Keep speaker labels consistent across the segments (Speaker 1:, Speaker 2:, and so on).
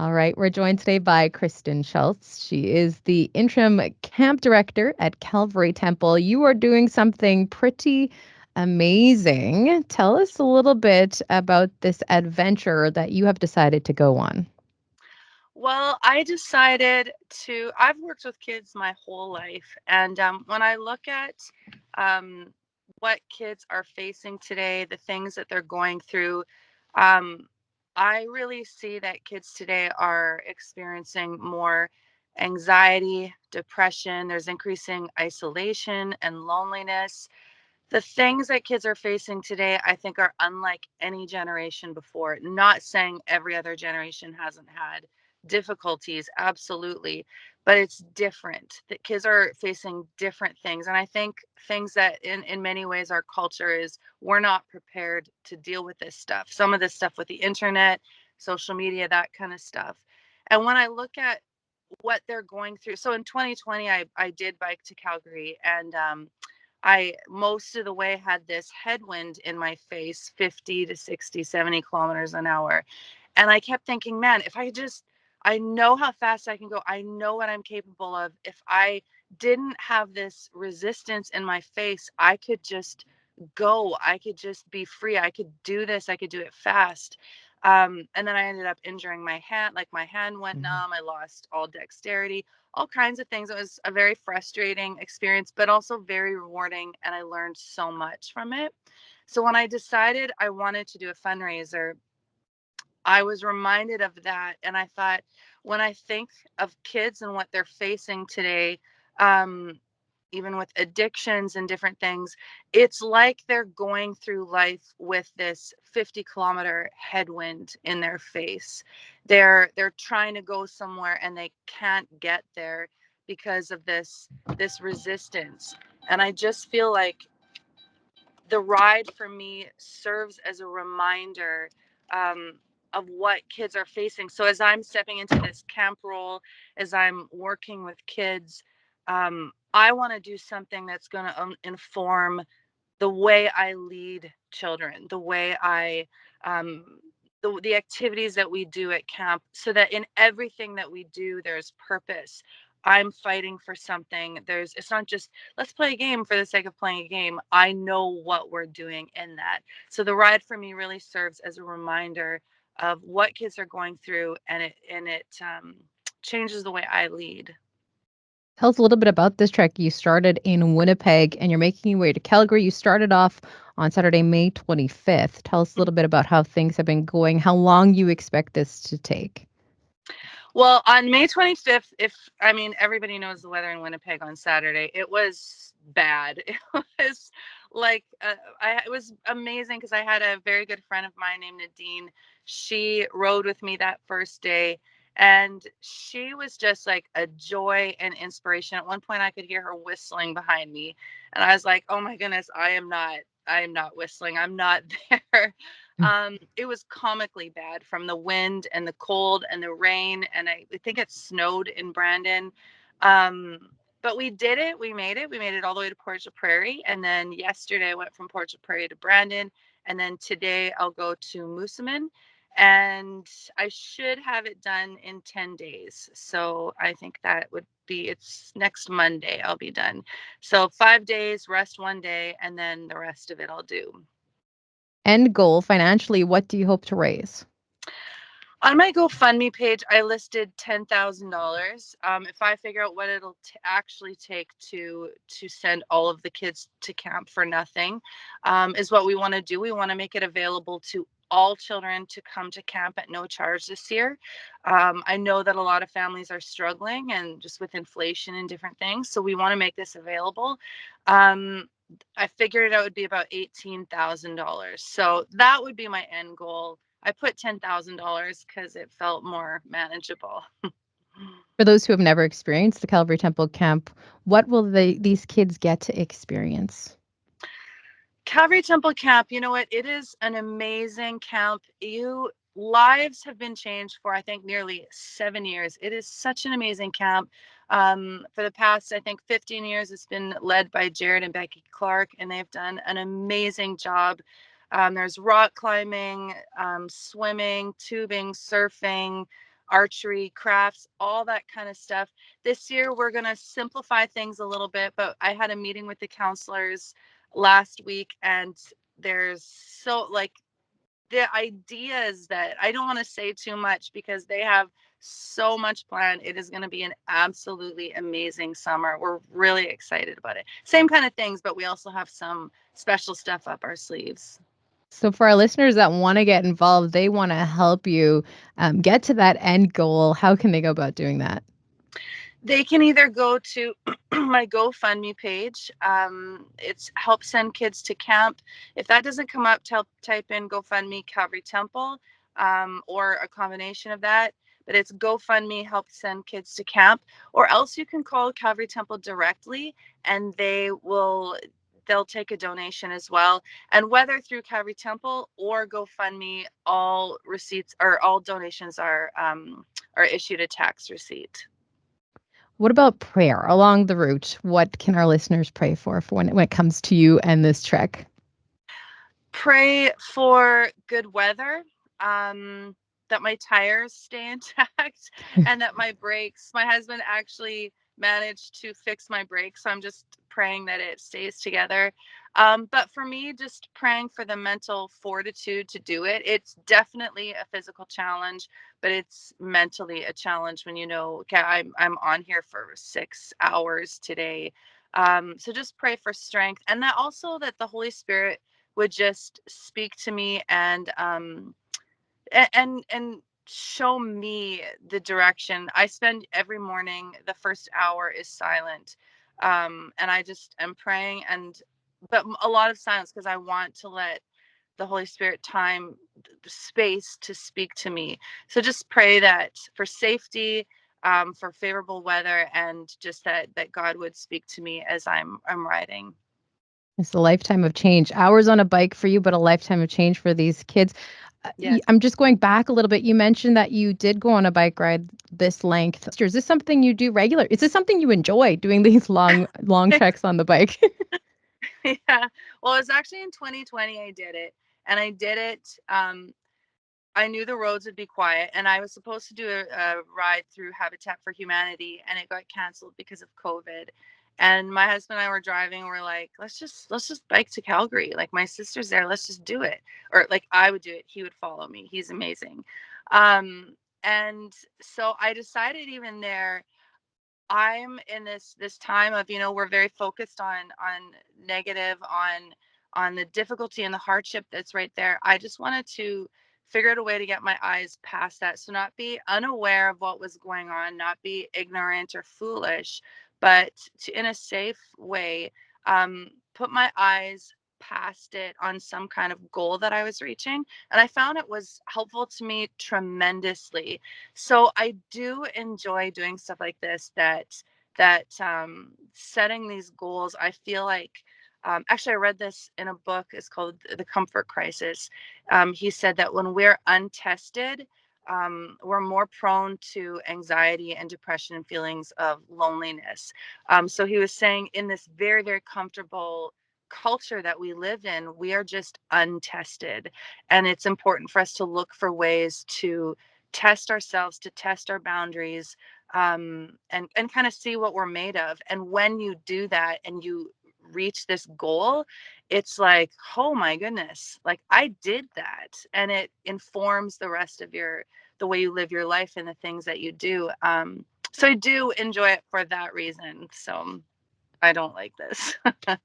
Speaker 1: All right, we're joined today by Kristen Schulz. She is the interim camp director at Calvary Temple. You are doing something pretty amazing. Tell us a little bit about this adventure that you have decided to go on.
Speaker 2: Well, I decided I've worked with kids my whole life. And when I look at um, what kids are facing today, the things that they're going through, um, I really see that kids today are experiencing more anxiety, depression. There's increasing isolation and loneliness. The things that kids are facing today, I think, are unlike any generation before. Not saying every other generation hasn't had difficulties, absolutely, but it's different. The kids are facing different things. And I think things that in many ways our culture is we're not prepared to deal with this stuff. Some of this stuff with the internet, social media, that kind of stuff. And when I look at what they're going through, so in 2020, I did bike to Calgary, and I most of the way had this headwind in my face, 50 to 60, 70 kilometers an hour. And I kept thinking, man, if I just, I know how fast I can go. I know what I'm capable of. If I didn't have this resistance in my face, I could just go. I could just be free. I could do this. I could do it fast. And then I ended up injuring my hand. Like my hand went
Speaker 1: Mhm.
Speaker 2: numb. I lost all dexterity, all kinds of things. It was a very frustrating experience, but also very rewarding. And I learned so much from it. So when I decided I wanted to do a fundraiser, I was reminded of that. And I thought, when I think of kids and what they're facing today, um, even with addictions and different things, it's like they're going through life with this 50-kilometer headwind in their face. They're trying to go somewhere and they can't get there because of this resistance. And I just feel like the ride for me serves as a reminder um, of what kids are facing. So as I'm stepping into this camp role, as I'm working with kids, I want to do something that's going to inform the way I lead children, the way um, the activities that we do at camp, so that in everything that we do, there's purpose. I'm fighting for something. It's not just let's play a game for the sake of playing a game. I know what we're doing in that. So the ride for me really serves as a reminder of what kids are going through, and it changes the way I lead.
Speaker 1: Tell us a little bit about this trek. You started in Winnipeg and you're making your way to Calgary. You started off on Saturday, May 25th. Tell us a little bit about how things have been going, how long you expect this to take.
Speaker 2: Well, on May 25th, if I mean, everybody knows the weather in Winnipeg on Saturday. It was bad. It was like it was amazing because I had a very good friend of mine named Nadine. She rode with me that first day, and she was just like a joy and inspiration. At one point, I could hear her whistling behind me, and I was like, "Oh my goodness, I am not whistling. I'm not there." It was comically bad from the wind and the cold and the rain, and I think it snowed in Brandon. Um, but we did it. We made it. We made it all the way to Portage Prairie, and then yesterday I went from Portage Prairie to Brandon, and then today I'll go to Moosomin, and I should have it done in 10 days. So I think that would be it's next Monday I'll be done. So 5 days, rest one day, and then the rest of it I'll do.
Speaker 1: End goal financially, what do you hope to raise?
Speaker 2: On my GoFundMe page, I listed $10,000. If I figure out what it'll actually take to send all of the kids to camp for nothing, is what we want to do. We want to make it available to all children to come to camp at no charge this year. I know that a lot of families are struggling and just with inflation and different things, so we want to make this available. Um, I figured it out would be about $18,000. So that would be my end goal. I put $10,000 because it felt more manageable.
Speaker 1: For those who have never experienced the Calvary Temple Camp, what will these kids get to experience?
Speaker 2: Calvary Temple Camp, you know what? It is an amazing camp. You lives have been changed for I think nearly 7 years. It is such an amazing camp. For the past I think 15 years, it's been led by Jared and Becky Clark, and they've done an amazing job. There's rock climbing, swimming, tubing, surfing, archery, crafts, all that kind of stuff. This year, we're going to simplify things a little bit, but I had a meeting with the counselors last week, and there's so like the ideas that I don't want to say too much because they have so much planned. It is going to be an absolutely amazing summer. We're really excited about it. Same kind of things, but we also have some special stuff up our sleeves.
Speaker 1: So for our listeners that want to get involved, they want to help you get to that end goal. How can they go about doing that?
Speaker 2: They can either go to my GoFundMe page. It's Help Send Kids to Camp. If that doesn't come up, type in GoFundMe Calvary Temple, or a combination of that. But it's GoFundMe Help Send Kids to Camp. Or else you can call Calvary Temple directly, and they'll take a donation as well. And whether through Calvary Temple or GoFundMe, all receipts or all donations are issued a tax receipt.
Speaker 1: What about prayer along the route? What can our listeners pray for when it comes to you and this trek?
Speaker 2: Pray for good weather, that my tires stay intact, and that my husband actually managed to fix my brakes. So I'm just praying that it stays together. But for me, just praying for the mental fortitude to do it. It's definitely a physical challenge, but it's mentally a challenge when okay, I'm on here for 6 hours today. So just pray for strength, and that also that the Holy Spirit would just speak to me and show me the direction. I spend every morning, the first hour is silent, and I just am praying, but a lot of silence because I want to let the Holy Spirit time, space to speak to me. So just pray that for safety, for favorable weather, and just that God would speak to me as I'm riding.
Speaker 1: It's a lifetime of change. Hours on a bike for you, but a lifetime of change for these kids.
Speaker 2: Yes.
Speaker 1: I'm just going back a little bit. You mentioned that you did go on a bike ride this length. Is this something you do regular? Is this something you enjoy doing these long treks on the bike?
Speaker 2: Yeah. Well, it was actually in 2020 I did it. And I did it. I knew the roads would be quiet, and I was supposed to do a ride through Habitat for Humanity, and it got canceled because of COVID. And my husband and I were driving. We're like, let's just bike to Calgary. Like, my sister's there. Let's just do it. Or like, I would do it. He would follow me. He's amazing. And so I decided even there, I'm in this time of, we're very focused on negative, on the difficulty and the hardship that's right there. I just wanted to figure out a way to get my eyes past that. So not be unaware of what was going on, not be ignorant or foolish, but to, in a safe way, put my eyes past it on some kind of goal that I was reaching. And I found it was helpful to me tremendously. So I do enjoy doing stuff like this, that setting these goals. I feel like, actually, I read this in a book. It's called The Comfort Crisis. He said that when we're untested, we're more prone to anxiety and depression and feelings of loneliness. So he was saying, in this very, very comfortable culture that we live in, we are just untested. And it's important for us to look for ways to test ourselves, to test our boundaries, and kind of see what we're made of. And when you do that and you reach this goal, it's like, oh my goodness, like I did that. And it informs the rest of the way you live your life and the things that you do. So I do enjoy it for that reason. So I don't like this.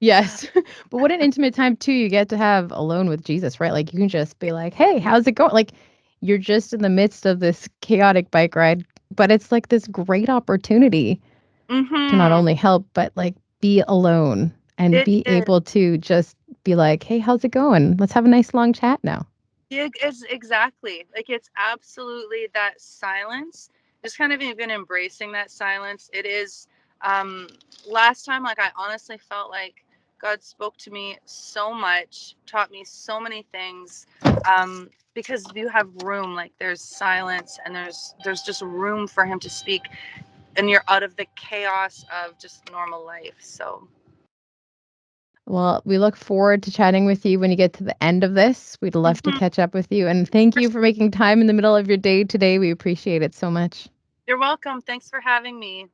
Speaker 1: Yes. But what an intimate time too you get to have alone with Jesus, right? Like you can just be like, "Hey, how's it going?" Like you're just in the midst of this chaotic bike ride, but it's like this great opportunity to not
Speaker 2: Mm-hmm.
Speaker 1: only help but like be alone and
Speaker 2: It
Speaker 1: be
Speaker 2: is.
Speaker 1: able to just be like, "Hey, how's it going? Let's have a nice long chat now."
Speaker 2: Yeah, it's exactly like it's absolutely that silence. Just kind of even embracing that silence. It is, um last time, like I honestly felt like God spoke to me so much, taught me so many things, because you have room, like there's silence and there's just room for him to speak, and you're out of the chaos of just normal life. So
Speaker 1: Well, we look forward to chatting with you when you get to the end of this. We'd love to
Speaker 2: Mhm.
Speaker 1: catch up with you. And thank you for making time in the middle of your day today. We appreciate it so much.
Speaker 2: You're welcome. Thanks for having me.